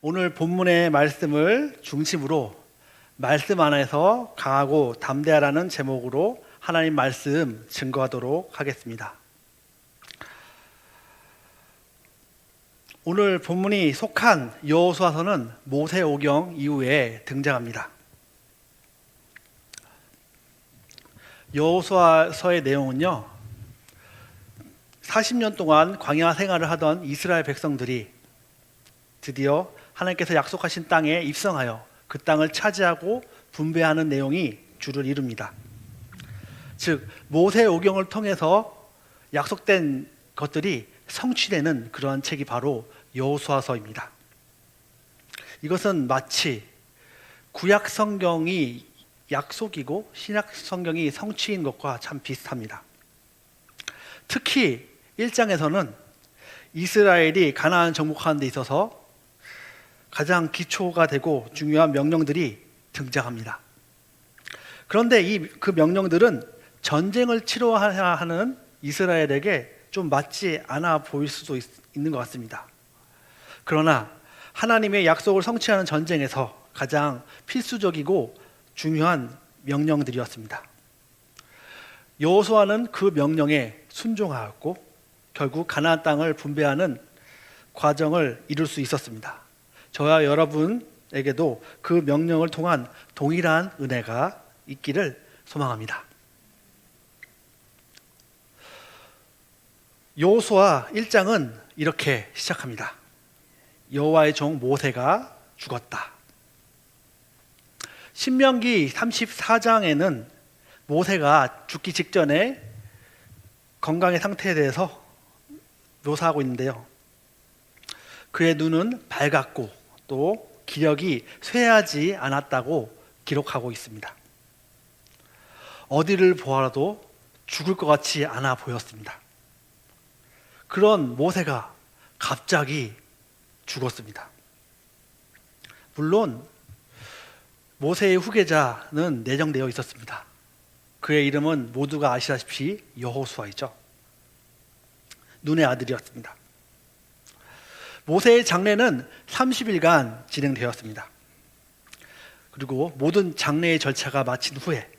오늘 본문의 말씀을 중심으로 말씀 안에서 강하고 담대하라는 제목으로 하나님 말씀 증거하도록 하겠습니다. 오늘 본문이 속한 여호수아서는 모세오경 이후에 등장합니다. 여호수아서의 내용은요, 40년 동안 광야 생활을 하던 이스라엘 백성들이 드디어 하나님께서 약속하신 땅에 입성하여 그 땅을 차지하고 분배하는 내용이 주를 이룹니다. 즉 모세오경을 통해서 약속된 것들이 성취되는 그러한 책이 바로 여호수아서입니다. 이것은 마치 구약 성경이 약속이고 신약 성경이 성취인 것과 참 비슷합니다. 특히 1장에서는 이스라엘이 가나안 정복하는 데 있어서 가장 기초가 되고 중요한 명령들이 등장합니다. 그런데 그 명령들은 전쟁을 치러야 하는 이스라엘에게 좀 맞지 않아 보일 수도 있는 것 같습니다. 그러나 하나님의 약속을 성취하는 전쟁에서 가장 필수적이고 중요한 명령들이었습니다. 여호수아는 그 명령에 순종하였고 결국 가나안 땅을 분배하는 과정을 이룰 수 있었습니다. 저와 여러분에게도 그 명령을 통한 동일한 은혜가 있기를 소망합니다. 여호수아 1장은 이렇게 시작합니다. 여호와의 종 모세가 죽었다. 신명기 34장에는 모세가 죽기 직전에 건강의 상태에 대해서 묘사하고 있는데요, 그의 눈은 밝았고 또 기력이 쇠하지 않았다고 기록하고 있습니다. 어디를 보아도 죽을 것 같지 않아 보였습니다. 그런 모세가 갑자기 죽었습니다. 물론 모세의 후계자는 내정되어 있었습니다. 그의 이름은 모두가 아시다시피 여호수아이죠. 눈의 아들이었습니다. 모세의 장례는 30일간 진행되었습니다. 그리고 모든 장례의 절차가 마친 후에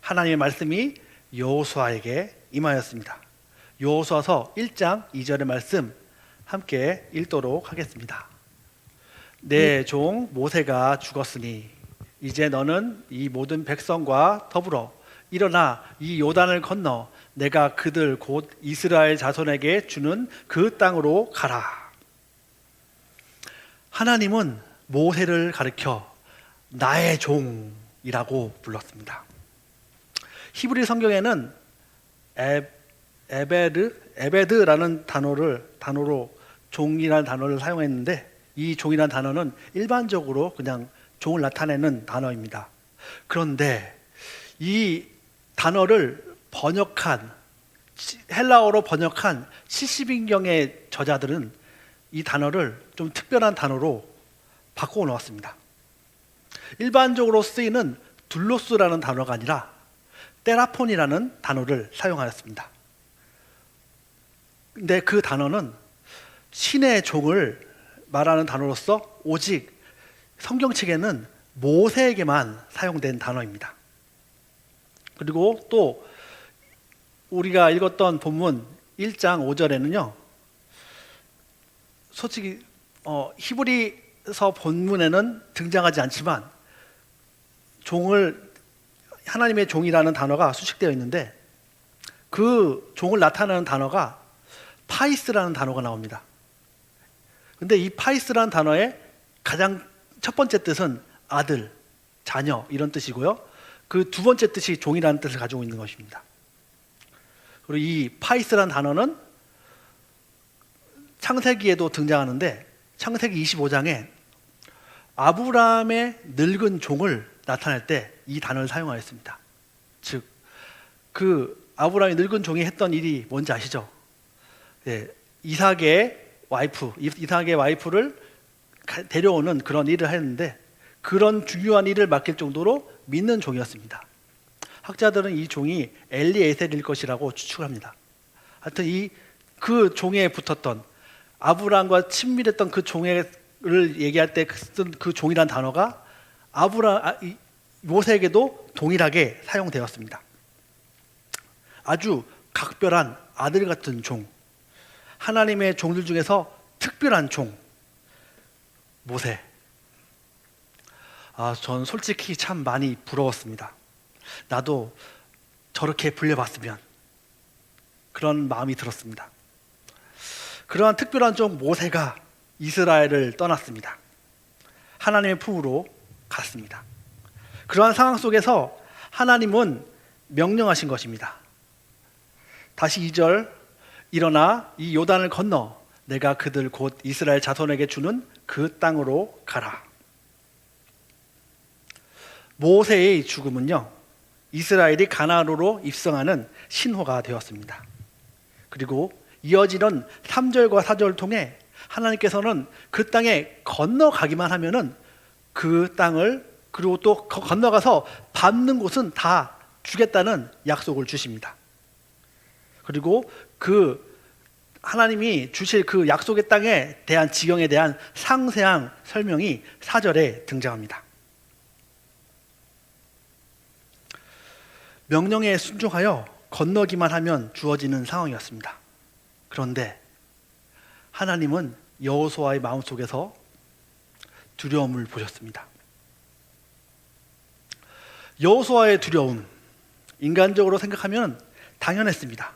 하나님의 말씀이 여호수아에게 임하였습니다. 여호수아서 1장 2절의 말씀 함께 읽도록 하겠습니다. 내 종 모세가 죽었으니 이제 너는 이 모든 백성과 더불어 일어나 이 요단을 건너 내가 그들 곧 이스라엘 자손에게 주는 그 땅으로 가라. 하나님은 모세를 가리켜 나의 종이라고 불렀습니다. 히브리 성경에는 에베드라는 단어로 종이라는 단어를 사용했는데, 이 종이라는 단어는 일반적으로 그냥 종을 나타내는 단어입니다. 그런데 이 단어를 헬라어로 번역한 70인경의 저자들은 이 단어를 좀 특별한 단어로 바꾸어 놓았습니다. 일반적으로 쓰이는 둘로스라는 단어가 아니라 테라폰이라는 단어를 사용하였습니다. 근데 그 단어는 신의 종을 말하는 단어로서 오직 성경책에는 모세에게만 사용된 단어입니다. 그리고 또 우리가 읽었던 본문 1장 5절에는요, 솔직히 히브리서 본문에는 등장하지 않지만 하나님의 종이라는 단어가 수식되어 있는데, 그 종을 나타내는 단어가 파이스라는 단어가 나옵니다. 근데 이 파이스라는 단어의 가장 첫 번째 뜻은 아들, 자녀 이런 뜻이고요, 그 두 번째 뜻이 종이라는 뜻을 가지고 있는 것입니다. 그리고 이 파이스라는 단어는 창세기에도 등장하는데, 창세기 25장에 아브라함의 늙은 종을 나타낼 때 이 단어를 사용하였습니다. 즉, 그 아브라함의 늙은 종이 했던 일이 뭔지 아시죠? 이삭의 와이프를 데려오는 그런 일을 했는데, 그런 중요한 일을 맡길 정도로 믿는 종이었습니다. 학자들은 이 종이 엘리에셀일 것이라고 추측합니다. 하여튼 그 종에 붙었던 아브라함과 친밀했던 그 종의 얘기할 때 쓴 그 종이란 단어가 모세에게도 동일하게 사용되었습니다. 아주 각별한 아들 같은 종, 하나님의 종들 중에서 특별한 종, 모세. 전 솔직히 참 많이 부러웠습니다. 나도 저렇게 불려봤으면, 그런 마음이 들었습니다. 그러한 특별한 종 모세가 이스라엘을 떠났습니다. 하나님의 품으로 갔습니다. 그러한 상황 속에서 하나님은 명령하신 것입니다. 다시 2절, 일어나 이 요단을 건너 내가 그들 곧 이스라엘 자손에게 주는 그 땅으로 가라. 모세의 죽음은요, 이스라엘이 가나안으로 입성하는 신호가 되었습니다. 그리고 이어지는 3절과 4절을 통해 하나님께서는 그 땅에 건너가기만 하면은 그 땅을, 그리고 또 건너가서 밟는 곳은 다 주겠다는 약속을 주십니다. 그리고 그 하나님이 주실 그 약속의 땅에 대한 지경에 대한 상세한 설명이 4절에 등장합니다. 명령에 순종하여 건너기만 하면 주어지는 상황이었습니다. 그런데 하나님은 여호수아의 마음속에서 두려움을 보셨습니다. 여호수아의 두려움, 인간적으로 생각하면 당연했습니다.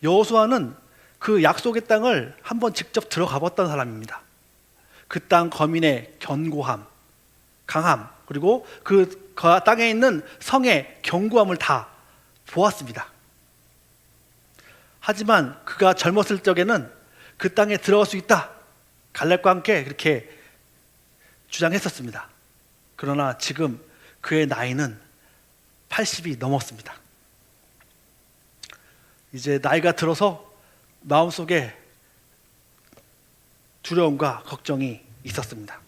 여호수아는 그 약속의 땅을 한번 직접 들어가 봤던 사람입니다. 그 땅 거민의 견고함, 강함, 그리고 그 땅에 있는 성의 견고함을 다 보았습니다. 하지만 그가 젊었을 적에는 그 땅에 들어갈 수 있다, 갈렙과 함께 그렇게 주장했었습니다. 그러나 지금 그의 나이는 80이 넘었습니다. 이제 나이가 들어서 마음속에 두려움과 걱정이 있었습니다.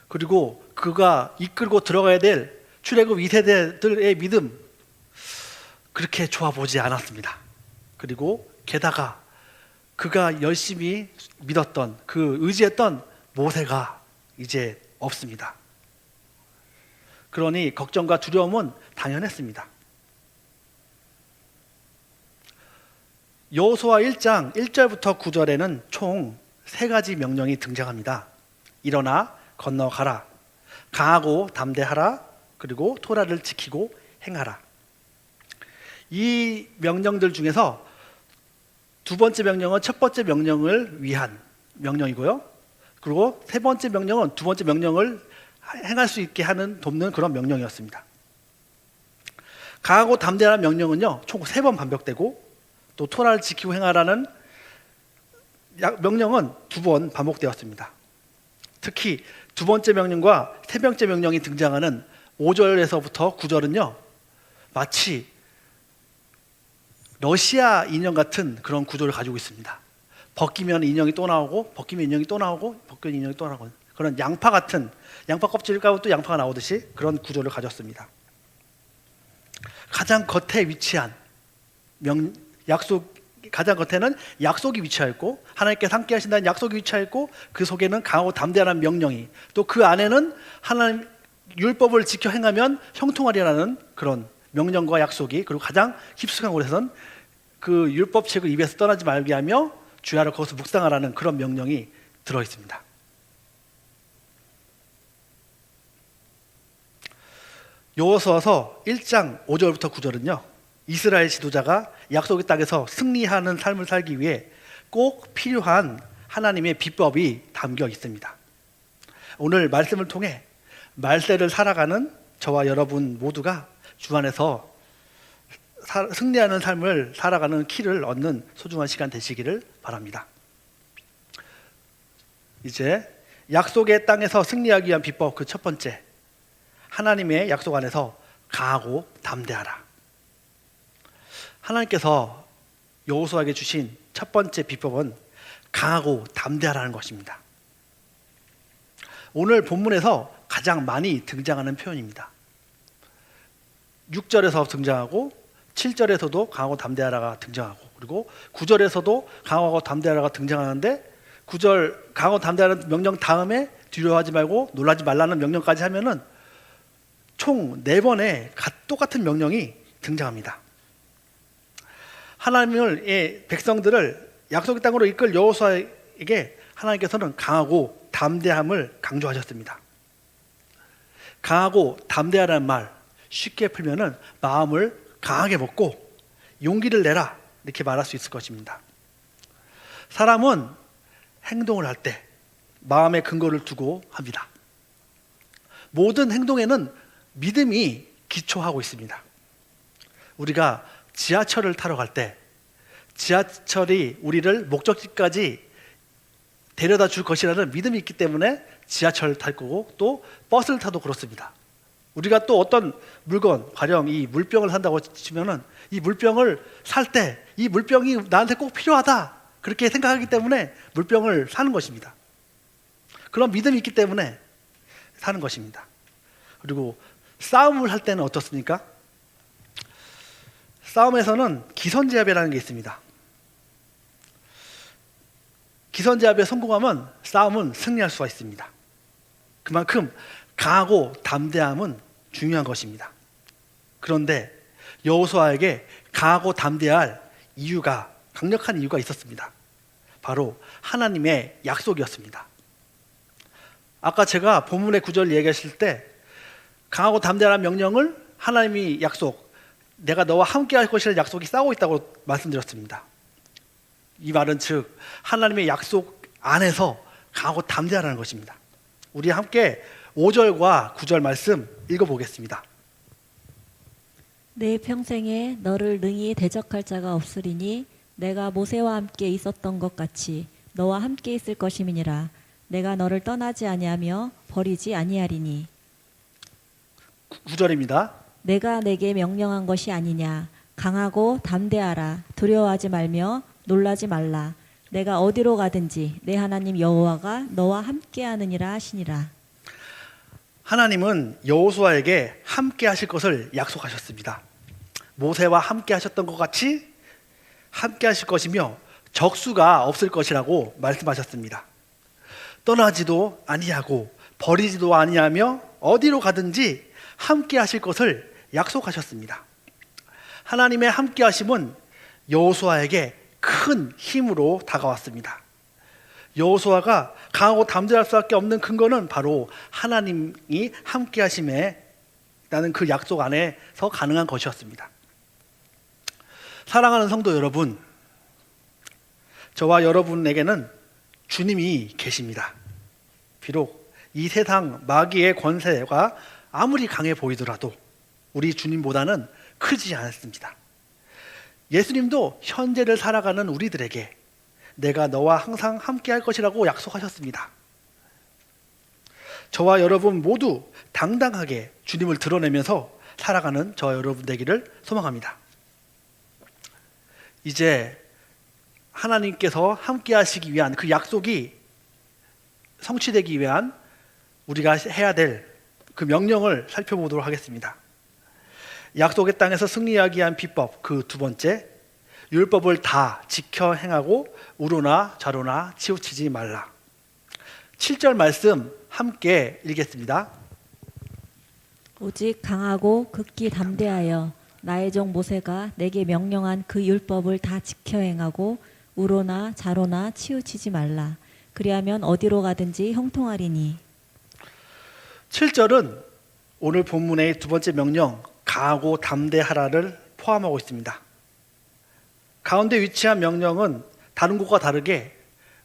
그리고 그가 이끌고 들어가야 될 출애굽 2세대들의 믿음, 그렇게 좋아 보지 않았습니다. 그리고 게다가 그가 열심히 믿었던, 그 의지했던 모세가 이제 없습니다. 그러니 걱정과 두려움은 당연했습니다. 여호수아 1장 1절부터 9절에는 총 3가지 명령이 등장합니다. 일어나 건너가라, 강하고 담대하라, 그리고 토라를 지키고 행하라. 이 명령들 중에서 두 번째 명령은 첫 번째 명령을 위한 명령이고요. 그리고 세 번째 명령은 두 번째 명령을 행할 수 있게 돕는 그런 명령이었습니다. 강하고 담대하라는 명령은요, 총 3번 반복되고, 또 토라를 지키고 행하라는 명령은 2번 반복되었습니다. 특히 두 번째 명령과 세 번째 명령이 등장하는 5절에서부터 9절은요, 마치 러시아 인형 같은 그런 구조를 가지고 있습니다. 벗기면 인형이 또 나오고, 벗기면 인형이 또 나오고, 벗기면 인형이 또 나오고, 그런 양파 같은, 양파 껍질을 까고 또 양파가 나오듯이 그런 구조를 가졌습니다. 가장 겉에 위치한 가장 겉에는 약속이 위치하여 있고, 하나님께서 함께 하신다는 약속이 위치하여 있고, 그 속에는 강하고 담대한 명령이, 또 그 안에는 하나님 율법을 지켜 행하면 형통하리라는 그런 명령과 약속이, 그리고 가장 깊숙한 곳에서는 그 율법책을 입에서 떠나지 말게 하며 주야를 거기서 묵상하라는 그런 명령이 들어 있습니다. 여호수아서 1장 5절부터 9절은요, 이스라엘 지도자가 약속의 땅에서 승리하는 삶을 살기 위해 꼭 필요한 하나님의 비법이 담겨 있습니다. 오늘 말씀을 통해 말세를 살아가는 저와 여러분 모두가 주 안에서 승리하는 삶을 살아가는 키를 얻는 소중한 시간 되시기를 바랍니다. 이제 약속의 땅에서 승리하기 위한 비법, 그 첫 번째, 하나님의 약속 안에서 강하고 담대하라. 하나님께서 여호수아에게 주신 첫 번째 비법은 강하고 담대하라는 것입니다. 오늘 본문에서 가장 많이 등장하는 표현입니다. 6절에서 등장하고 7절에서도 강하고 담대하라가 등장하고, 그리고 9절에서도 강하고 담대하라가 등장하는데 9절 강하고 담대하라는 명령 다음에 두려워하지 말고 놀라지 말라는 명령까지 하면은 총 4번의 똑같은 명령이 등장합니다. 하나님의 백성들을 약속의 땅으로 이끌 여호수아에게 하나님께서는 강하고 담대함을 강조하셨습니다. 강하고 담대하라는 말 쉽게 풀면은 마음을 강하게 먹고 용기를 내라 이렇게 말할 수 있을 것입니다. 사람은 행동을 할 때 마음의 근거를 두고 합니다. 모든 행동에는 믿음이 기초하고 있습니다. 우리가 지하철을 타러 갈 때 지하철이 우리를 목적지까지 데려다 줄 것이라는 믿음이 있기 때문에 지하철을 탈 거고 또 버스를 타도 그렇습니다. 우리가 또 어떤 물건, 가령 이 물병을 산다고 치면은 이 물병을 살 때 이 물병이 나한테 꼭 필요하다 그렇게 생각하기 때문에 물병을 사는 것입니다. 그런 믿음이 있기 때문에 사는 것입니다. 그리고 싸움을 할 때는 어떻습니까? 싸움에서는 기선제압이라는 게 있습니다. 기선제압에 성공하면 싸움은 승리할 수가 있습니다. 그만큼 강하고 담대함은 중요한 것입니다. 그런데 여호수아에게 강하고 담대할 이유가, 강력한 이유가 있었습니다. 바로 하나님의 약속이었습니다. 아까 제가 본문의 9절 얘기하실 때 강하고 담대한 명령을 하나님이 약속, 내가 너와 함께 할 것이라는 약속이 싸우고 있다고 말씀드렸습니다. 이 말은 즉 하나님의 약속 안에서 강하고 담대하라는 것입니다. 우리 함께 5절과 9절 말씀 읽어보겠습니다. 내 평생에 너를 능히 대적할 자가 없으리니 내가 모세와 함께 있었던 것 같이 너와 함께 있을 것임이니라. 내가 너를 떠나지 아니하며 버리지 아니하리니. 9절입니다. 내가 내게 명령한 것이 아니냐. 강하고 담대하라. 두려워하지 말며 놀라지 말라. 내가 어디로 가든지 내 하나님 여호와가 너와 함께하느니라 하시니라. 하나님은 여호수아에게 함께 하실 것을 약속하셨습니다. 모세와 함께 하셨던 것 같이 함께 하실 것이며 적수가 없을 것이라고 말씀하셨습니다. 떠나지도 아니하고 버리지도 아니하며 어디로 가든지 함께 하실 것을 약속하셨습니다. 하나님의 함께 하심은 여호수아에게 큰 힘으로 다가왔습니다. 여호수아가 강하고 담대할 수밖에 없는 근거는 바로 하나님이 함께 하심에 라는 그 약속 안에서 가능한 것이었습니다. 사랑하는 성도 여러분, 저와 여러분에게는 주님이 계십니다. 비록 이 세상 마귀의 권세가 아무리 강해 보이더라도 우리 주님보다는 크지 않습니다. 예수님도 현재를 살아가는 우리들에게 내가 너와 항상 함께 할 것이라고 약속하셨습니다. 저와 여러분 모두 당당하게 주님을 드러내면서 살아가는 저와 여러분 되기를 소망합니다. 이제 하나님께서 함께 하시기 위한 그 약속이 성취되기 위한 우리가 해야 될 그 명령을 살펴보도록 하겠습니다. 약속의 땅에서 승리하기 위한 비법, 그 두 번째, 율법을 다 지켜 행하고 우로나 좌로나 치우치지 말라. 7절 말씀 함께 읽겠습니다. 오직 강하고 극히 담대하여 나의 종 모세가 내게 명령한 그 율법을 다 지켜 행하고 우로나 좌로나 치우치지 말라. 그리하면 어디로 가든지 형통하리니. 7절은 오늘 본문의 두 번째 명령 강하고 담대하라를 포함하고 있습니다. 가운데 위치한 명령은 다른 곳과 다르게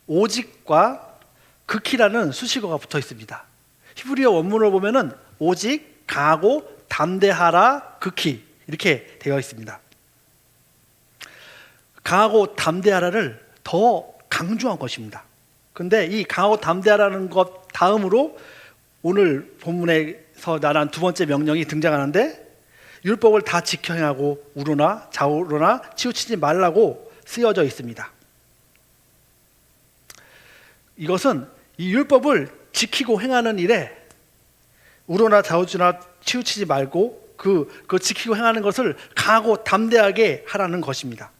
오직과 극히라는 수식어가 붙어 있습니다. 히브리어 원문을 보면은 오직 강하고 담대하라 극히 이렇게 되어 있습니다. 강하고 담대하라를 더 강조한 것입니다. 그런데 이 강하고 담대하라는 것 다음으로 오늘 본문에서 나란 두 번째 명령이 등장하는데 율법을 다 지켜 행하고 우로나 좌우로나 치우치지 말라고 쓰여져 있습니다. 이것은 이 율법을 지키고 행하는 일에 우로나 좌우로나 치우치지 말고 그 지키고 행하는 것을 강하고 담대하게 하라는 것입니다.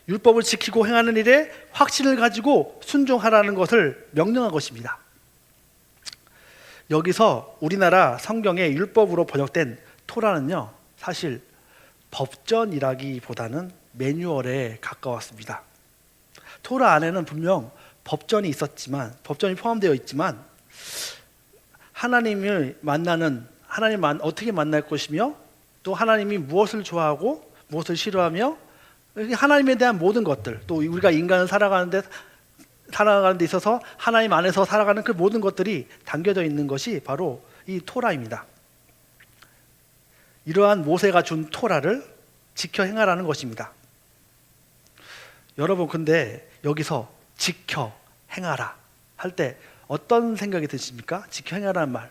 율법을 지키고 행하는 일에 확신을 가지고 순종하라는 것을 명령한 것입니다. 여기서 우리나라 성경의 율법으로 번역된 토라는요, 사실 법전이라기보다는 매뉴얼에 가까웠습니다. 토라 안에는 분명 법전이 있었지만, 법전이 포함되어 있지만, 하나님을 만나는, 하나님 어떻게 만날 것이며, 또 하나님이 무엇을 좋아하고 무엇을 싫어하며, 하나님에 대한 모든 것들, 또 우리가 인간을 살아가는 데 있어서 하나님 안에서 살아가는 그 모든 것들이 담겨져 있는 것이 바로 이 토라입니다. 이러한 모세가 준 토라를 지켜 행하라는 것입니다. 여러분, 근데 여기서 지켜 행하라 할 때 어떤 생각이 드십니까? 지켜 행하라는 말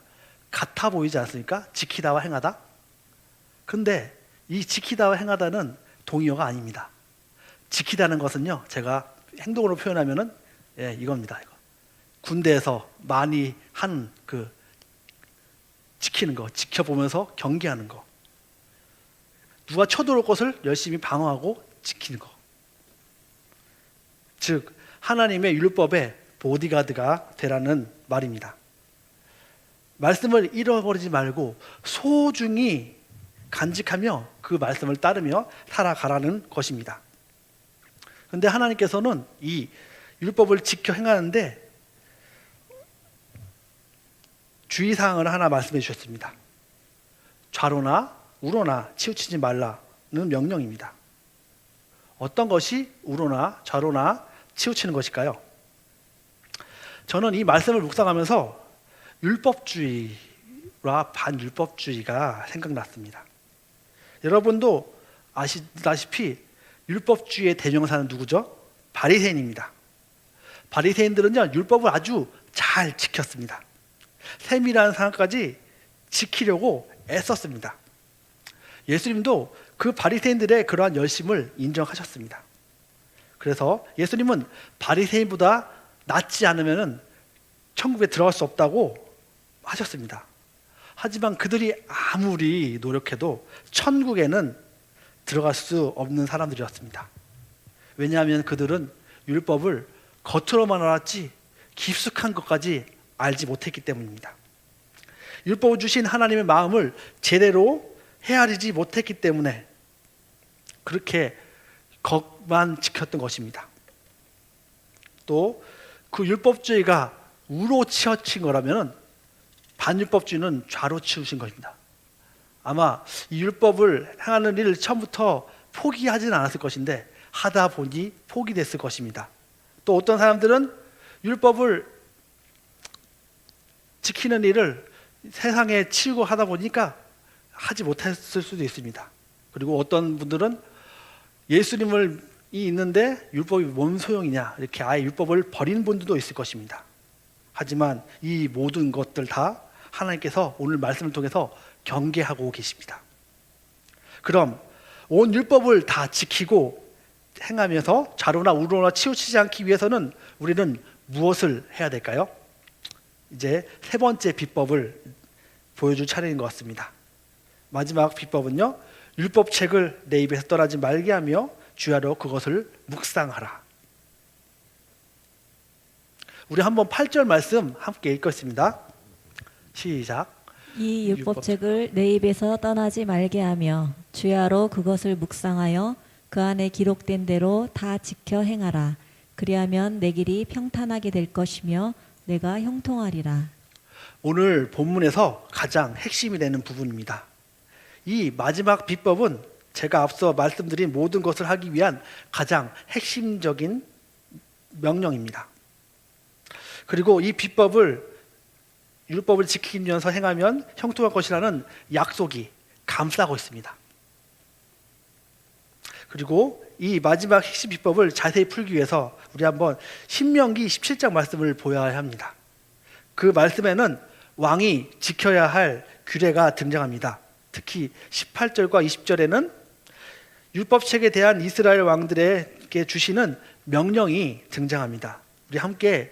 같아 보이지 않습니까? 지키다와 행하다. 근데 이 지키다와 행하다는 동의어가 아닙니다. 지키다는 것은요, 제가 행동으로 표현하면은 이겁니다. 이거. 군대에서 많이 하는 그 지키는 거, 지켜보면서 경계하는 거. 누가 쳐들어올 것을 열심히 방어하고 지키는 거. 즉 하나님의 율법의 보디가드가 되라는 말입니다. 말씀을 잃어버리지 말고 소중히 간직하며 그 말씀을 따르며 살아가라는 것입니다. 그런데 하나님께서는 이 율법을 지켜 행하는데 주의사항을 하나 말씀해 주셨습니다. 좌로나 우로나 치우치지 말라는 명령입니다. 어떤 것이 우로나 좌로나 치우치는 것일까요? 저는 이 말씀을 묵상하면서 율법주의와 반율법주의가 생각났습니다. 여러분도 아시다시피 율법주의의 대명사는 누구죠? 바리새인입니다. 바리새인들은요, 율법을 아주 잘 지켰습니다. 세밀한 사항까지 지키려고 애썼습니다. 예수님도 그 바리새인들의 그러한 열심을 인정하셨습니다. 그래서 예수님은 바리새인보다 낫지 않으면 천국에 들어갈 수 없다고 하셨습니다. 하지만 그들이 아무리 노력해도 천국에는 들어갈 수 없는 사람들이었습니다. 왜냐하면 그들은 율법을 겉으로만 알았지 깊숙한 것까지 알지 못했기 때문입니다. 율법을 주신 하나님의 마음을 제대로 헤아리지 못했기 때문에 그렇게 것만 지켰던 것입니다. 또 그 율법주의가 우로 치우친 거라면 반율법주의는 좌로 치우친 것입니다. 아마 이 율법을 행하는 일을 처음부터 포기하지는 않았을 것인데 하다 보니 포기됐을 것입니다. 또 어떤 사람들은 율법을 지키는 일을 세상에 치우고 하다 보니까 하지 못했을 수도 있습니다. 그리고 어떤 분들은 예수님을 있는데 율법이 뭔 소용이냐 이렇게 아예 율법을 버리는 분들도 있을 것입니다. 하지만 이 모든 것들 다 하나님께서 오늘 말씀을 통해서 경계하고 계십니다. 그럼 온 율법을 다 지키고 행하면서 좌로나 우로나 치우치지 않기 위해서는 우리는 무엇을 해야 될까요? 이제 세 번째 비법을 보여줄 차례인 것 같습니다. 마지막 비법은요, 율법책을 내 입에서 떠나지 말게 하며 주야로 그것을 묵상하라. 우리 한번 8절 말씀 함께 읽겠습니다. 시작. 이 율법책을 내 입에서 떠나지 말게 하며 주야로 그것을 묵상하여 그 안에 기록된 대로 다 지켜 행하라. 그리하면 내 길이 평탄하게 될 것이며 내가 형통하리라. 오늘 본문에서 가장 핵심이 되는 부분입니다. 이 마지막 비법은 제가 앞서 말씀드린 모든 것을 하기 위한 가장 핵심적인 명령입니다. 그리고 이 비법을 율법을 지키면서 행하면 형통할 것이라는 약속이 감싸고 있습니다. 그리고 이 마지막 핵심 비법을 자세히 풀기 위해서 우리 한번 신명기 17장 말씀을 보아야 합니다. 그 말씀에는 왕이 지켜야 할 규례가 등장합니다. 특히 18절과 20절에는 율법책에 대한 이스라엘 왕들에게 주시는 명령이 등장합니다. 우리 함께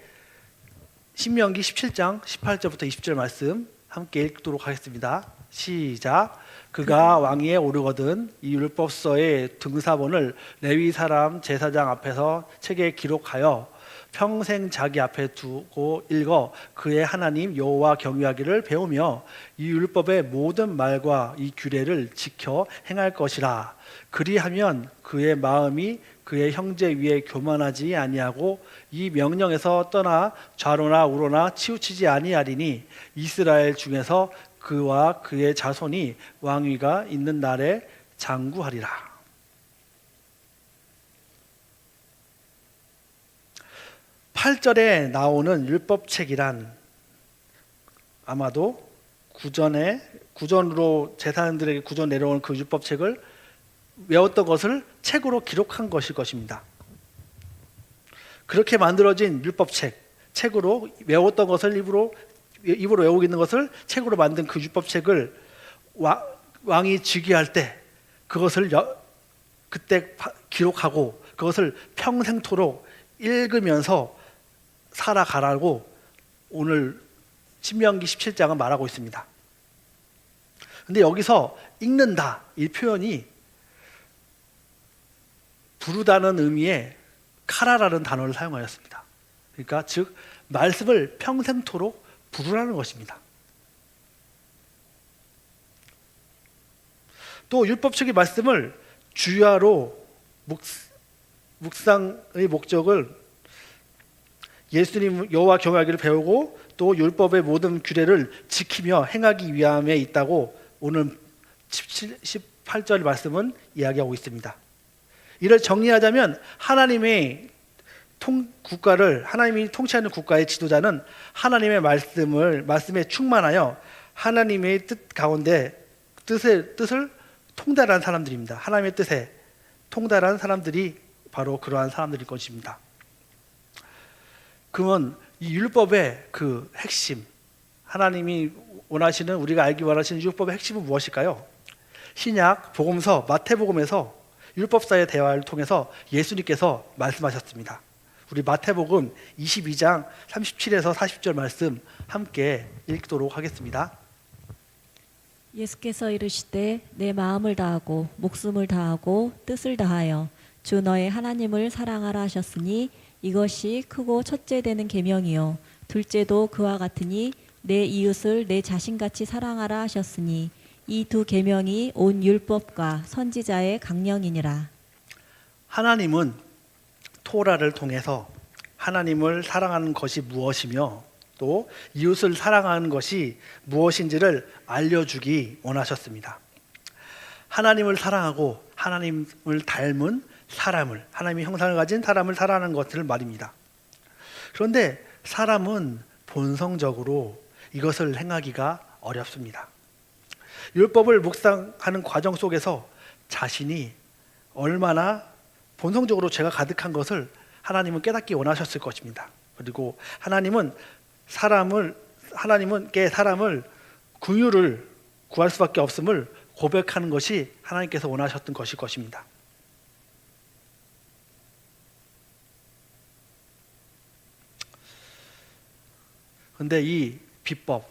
신명기 17장 18절부터 20절 말씀 함께 읽도록 하겠습니다. 시작. 그가 왕위에 오르거든 이 율법서의 등사본을 레위 사람 제사장 앞에서 책에 기록하여 평생 자기 앞에 두고 읽어 그의 하나님 여호와 경외하기를 배우며 이 율법의 모든 말과 이 규례를 지켜 행할 것이라. 그리하면 그의 마음이 그의 형제 위에 교만하지 아니하고 이 명령에서 떠나 좌로나 우로나 치우치지 아니하리니 이스라엘 중에서 그와 그의 자손이 왕위가 있는 날에 장구하리라. 8절에 나오는 율법책이란 아마도 구전으로 제사장들에게 구전 내려오는 그 율법책을 외웠던 것을 책으로 기록한 것일 것입니다. 그렇게 만들어진 책으로 외웠던 것을 입으로 외우고 있는 것을 책으로 만든 그 율법책을 왕이 즉위할 때 그것을 그때 기록하고 그것을 평생토록 읽으면서 살아가라고 오늘 신명기 17장은 말하고 있습니다. 근데 여기서 읽는다 이 표현이 부르다는 의미의 카라라는 단어를 사용하였습니다. 그러니까 즉 말씀을 평생토록 부르라는 것입니다. 또 율법책의 말씀을 주야로 묵상의 목적을 예수님 여호와 경외하기를 배우고 또 율법의 모든 규례를 지키며 행하기 위함에 있다고 오늘 18절 말씀은 이야기하고 있습니다. 이를 정리하자면 하나님이 통치하는 국가의 지도자는 하나님의 말씀에 충만하여 하나님의 뜻 가운데 뜻을 통달한 사람들입니다. 하나님의 뜻에 통달한 사람들이 바로 그러한 사람들일 것입니다. 그러면 이 율법의 그 핵심, 하나님이 원하시는 우리가 알기 원하시는 율법의 핵심은 무엇일까요? 신약 복음서 마태복음에서 율법사의 대화를 통해서 예수님께서 말씀하셨습니다. 우리 마태복음 22장 37에서 40절 말씀 함께 읽도록 하겠습니다. 예수께서 이르시되 내 마음을 다하고 목숨을 다하고 뜻을 다하여 주 너의 하나님을 사랑하라 하셨으니 이것이 크고 첫째 되는 계명이요 둘째도 그와 같으니 내 이웃을 내 자신같이 사랑하라 하셨으니 이 두 계명이 온 율법과 선지자의 강령이니라. 하나님은 토라를 통해서 하나님을 사랑하는 것이 무엇이며 또 이웃을 사랑하는 것이 무엇인지를 알려주기 원하셨습니다. 하나님을 사랑하고 하나님을 닮은 사람을, 하나님의 형상을 가진 사람을 사랑하는 것을 말입니다. 그런데 사람은 본성적으로 이것을 행하기가 어렵습니다. 율법을 묵상하는 과정 속에서 자신이 얼마나 본성적으로 죄가 가득한 것을 하나님은 깨닫기 원하셨을 것입니다. 그리고 하나님은 사람을 긍휼을 구할 수밖에 없음을 고백하는 것이 하나님께서 원하셨던 것일 것입니다. 그런데 이 비법,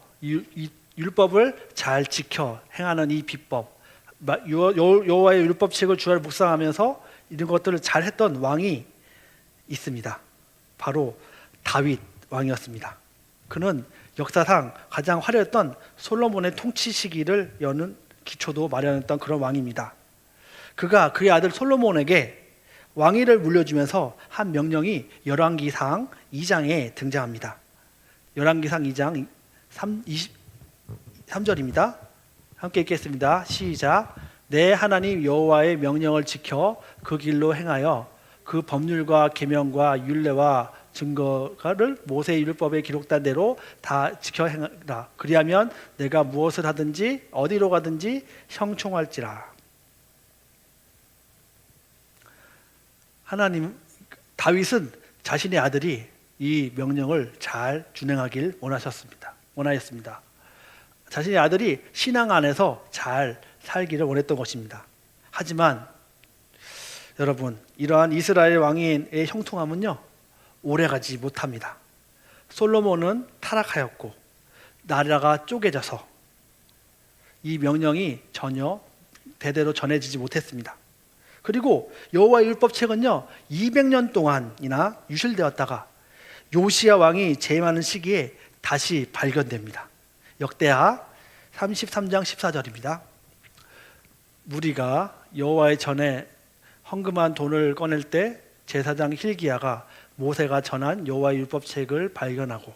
율법을 잘 지켜 행하는 이 비법, 여호와의 율법책을 주야로 묵상하면서 이런 것들을 잘 했던 왕이 있습니다. 바로 다윗 왕이었습니다. 그는 역사상 가장 화려했던 솔로몬의 통치 시기를 여는 기초도 마련했던 그런 왕입니다. 그가 그의 아들 솔로몬에게 왕위를 물려주면서 한 명령이 열왕기상 2장에 등장합니다. 열왕기상 2장 23절입니다. 함께 읽겠습니다. 시작. 내 하나님 여호와의 명령을 지켜 그 길로 행하여 그 법률과 계명과 율례와 증거를 모세의 율법에 기록된 대로 다 지켜 행하라. 그리하면 내가 무엇을 하든지 어디로 가든지 형통할지라. 다윗은 자신의 아들이 이 명령을 잘 준행하길 원하였습니다. 자신의 아들이 신앙 안에서 잘 살기를 원했던 것입니다. 하지만 여러분, 이러한 이스라엘 왕의 형통함은요 오래가지 못합니다. 솔로몬은 타락하였고 나라가 쪼개져서 이 명령이 전혀 대대로 전해지지 못했습니다. 그리고 여호와의 율법책은요 200년 동안이나 유실되었다가 요시야 왕이 재임하는 시기에 다시 발견됩니다. 역대하 33장 14절입니다. 무리가 여호와의 전에 헌금한 돈을 꺼낼 때 제사장 hil기야가 모세가 전한 여호와의 율법책을 발견하고,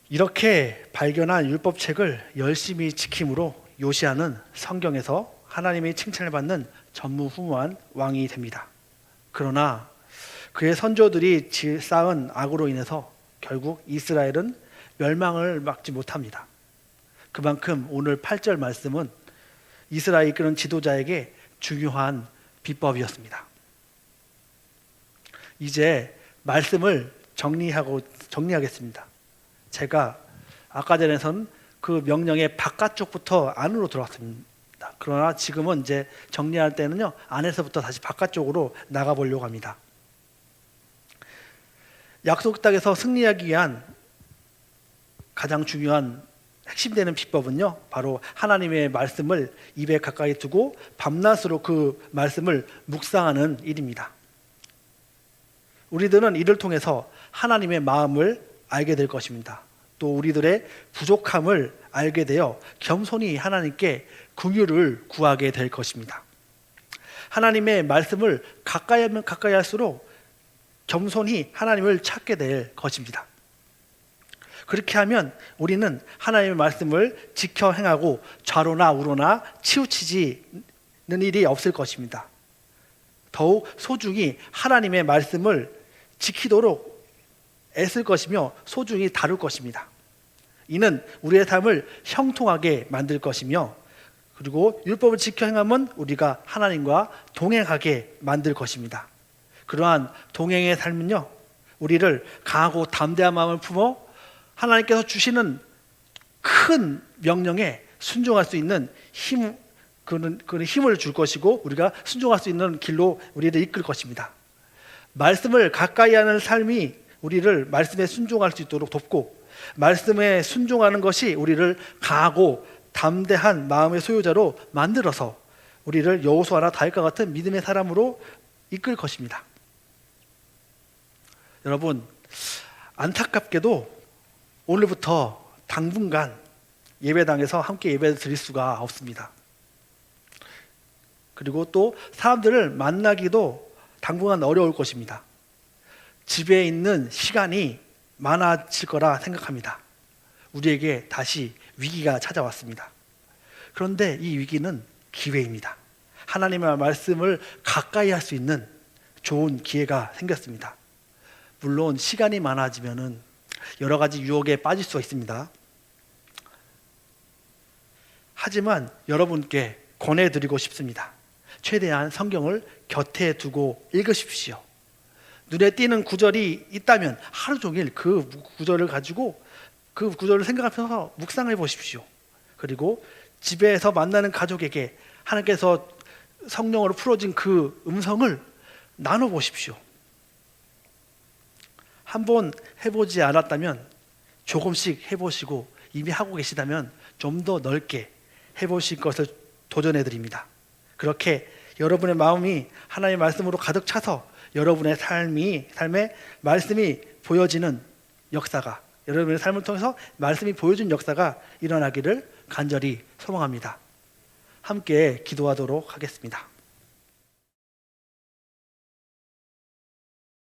이렇게 발견한 율법책을 열심히 지킴으로 요시야는 성경에서 하나님의 칭찬을 받는 전무후무한 왕이 됩니다. 그러나 그의 선조들이 쌓은 악으로 인해서 결국 이스라엘은 멸망을 막지 못합니다. 그만큼 오늘 8절 말씀은 이스라엘 이끄는 지도자에게 중요한 비법이었습니다. 이제 말씀을 정리하겠습니다. 제가 아까 전에선 그 명령의 바깥쪽부터 안으로 들어왔습니다. 그러나 지금은 이제 정리할 때는요 안에서부터 다시 바깥쪽으로 나가보려고 합니다. 약속 땅에서 승리하기 위한 가장 중요한 핵심되는 비법은요 바로 하나님의 말씀을 입에 가까이 두고 밤낮으로 그 말씀을 묵상하는 일입니다. 우리들은 이를 통해서 하나님의 마음을 알게 될 것입니다. 또 우리들의 부족함을 알게 되어 겸손히 하나님께 긍휼을 구하게 될 것입니다. 하나님의 말씀을 가까이 하면 가까이 할수록 겸손히 하나님을 찾게 될 것입니다. 그렇게 하면 우리는 하나님의 말씀을 지켜 행하고 좌로나 우로나 치우치지는 일이 없을 것입니다. 더욱 소중히 하나님의 말씀을 지키도록 애쓸 것이며 소중히 다룰 것입니다. 이는 우리의 삶을 형통하게 만들 것이며, 그리고 율법을 지켜 행하면 우리가 하나님과 동행하게 만들 것입니다. 그러한 동행의 삶은요 우리를 강하고 담대한 마음을 품어 하나님께서 주시는 큰 명령에 순종할 수 있는 그런 힘을 줄 것이고, 우리가 순종할 수 있는 길로 우리를 이끌 것입니다. 말씀을 가까이 하는 삶이 우리를 말씀에 순종할 수 있도록 돕고, 말씀에 순종하는 것이 우리를 강하고 담대한 마음의 소유자로 만들어서 우리를 여호수아나 다윗과 같은 믿음의 사람으로 이끌 것입니다. 여러분, 안타깝게도 오늘부터 당분간 예배당에서 함께 예배를 드릴 수가 없습니다. 그리고 또 사람들을 만나기도 당분간 어려울 것입니다. 집에 있는 시간이 많아질 거라 생각합니다. 우리에게 다시 위기가 찾아왔습니다. 그런데 이 위기는 기회입니다. 하나님의 말씀을 가까이 할 수 있는 좋은 기회가 생겼습니다. 물론 시간이 많아지면은 여러 가지 유혹에 빠질 수가 있습니다. 하지만 여러분께 권해드리고 싶습니다. 최대한 성경을 곁에 두고 읽으십시오. 눈에 띄는 구절이 있다면 하루 종일 그 구절을 가지고 그 구절을 생각하면서 묵상해 보십시오. 그리고 집에서 만나는 가족에게 하나님께서 성령으로 풀어진 그 음성을 나눠 보십시오. 한번 해보지 않았다면 조금씩 해보시고, 이미 하고 계시다면 좀 더 넓게 해보실 것을 도전해 드립니다. 그렇게 여러분의 마음이 하나님의 말씀으로 가득 차서 여러분의 삶에 말씀이 보여지는 역사가, 여러분의 삶을 통해서 말씀이 보여준 역사가 일어나기를 간절히 소망합니다. 함께 기도하도록 하겠습니다.